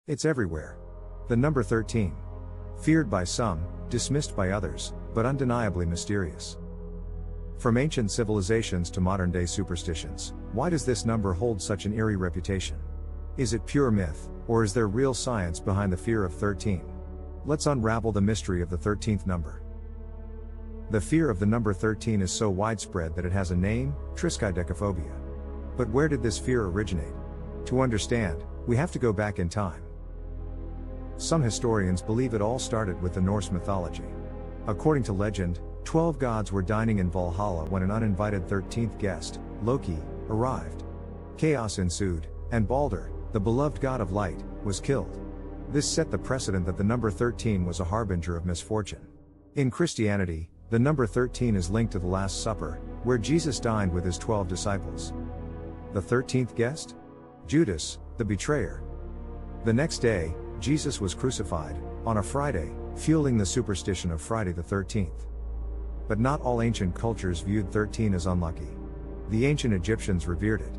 It's everywhere. The number 13. Feared by some, dismissed by others, but undeniably mysterious. From ancient civilizations to modern-day superstitions, why does this number hold such an eerie reputation? Is it pure myth, or is there real science behind the fear of 13? Let's unravel the mystery of the 13th number. The fear of the number 13 is so widespread that it has a name, Triskaidekaphobia. But where did this fear originate? To understand, we have to go back in time. Some historians believe it all started with the Norse mythology. According to legend, 12 gods were dining in Valhalla when an uninvited 13th guest, Loki, arrived. Chaos ensued, and Balder, the beloved god of light, was killed. This set the precedent that the number 13 was a harbinger of misfortune. In Christianity, the number 13 is linked to the Last Supper, where Jesus dined with his 12 disciples. The 13th guest? Judas, the betrayer. The next day, Jesus was crucified, on a Friday, fueling the superstition of Friday the 13th. But not all ancient cultures viewed 13 as unlucky. The ancient Egyptians revered it.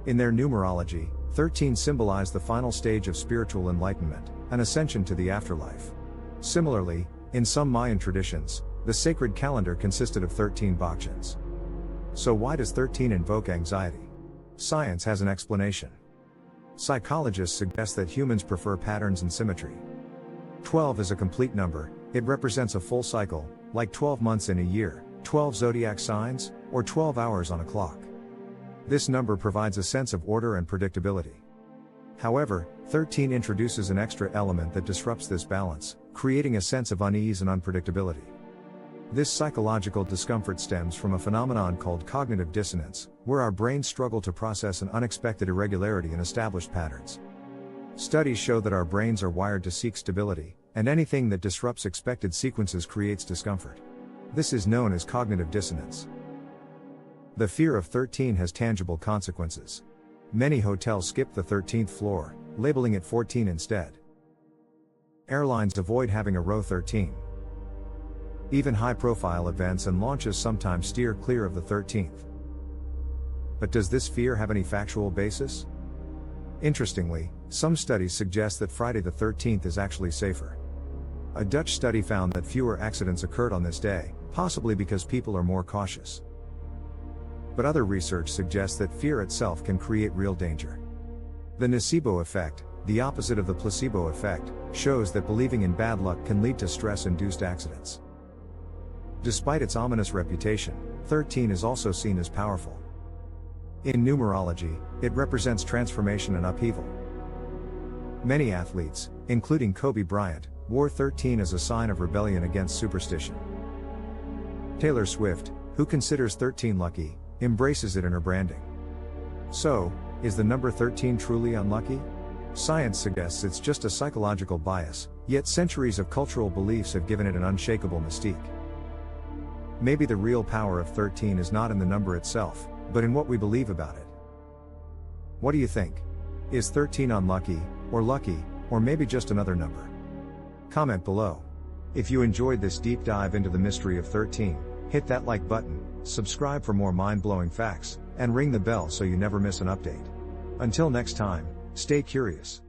In their numerology, 13 symbolized the final stage of spiritual enlightenment, an ascension to the afterlife. Similarly, in some Mayan traditions, the sacred calendar consisted of 13 bakshans. So why does 13 invoke anxiety? Science has an explanation. Psychologists suggest that humans prefer patterns and symmetry. 12 is a complete number, it represents a full cycle, like 12 months in a year, 12 zodiac signs, or 12 hours on a clock. This number provides a sense of order and predictability. However, 13 introduces an extra element that disrupts this balance, creating a sense of unease and unpredictability. This psychological discomfort stems from a phenomenon called cognitive dissonance, where our brains struggle to process an unexpected irregularity in established patterns. Studies show that our brains are wired to seek stability, and anything that disrupts expected sequences creates discomfort. This is known as cognitive dissonance. The fear of 13 has tangible consequences. Many hotels skip the 13th floor, labeling it 14 instead. Airlines avoid having a row 13. Even high-profile events and launches sometimes steer clear of the 13th. But does this fear have any factual basis? Interestingly, some studies suggest that Friday the 13th is actually safer. A Dutch study found that fewer accidents occurred on this day, possibly because people are more cautious. But other research suggests that fear itself can create real danger. The nocebo effect, the opposite of the placebo effect, shows that believing in bad luck can lead to stress-induced accidents. Despite its ominous reputation, 13 is also seen as powerful. In numerology, it represents transformation and upheaval. Many athletes, including Kobe Bryant, wore 13 as a sign of rebellion against superstition. Taylor Swift, who considers 13 lucky, embraces it in her branding. So, is the number 13 truly unlucky? Science suggests it's just a psychological bias, yet centuries of cultural beliefs have given it an unshakable mystique. Maybe the real power of 13 is not in the number itself, but in what we believe about it. What do you think? Is 13 unlucky, or lucky, or maybe just another number? Comment below. If you enjoyed this deep dive into the mystery of 13, hit that like button, subscribe for more mind-blowing facts, and ring the bell so you never miss an update. Until next time, stay curious.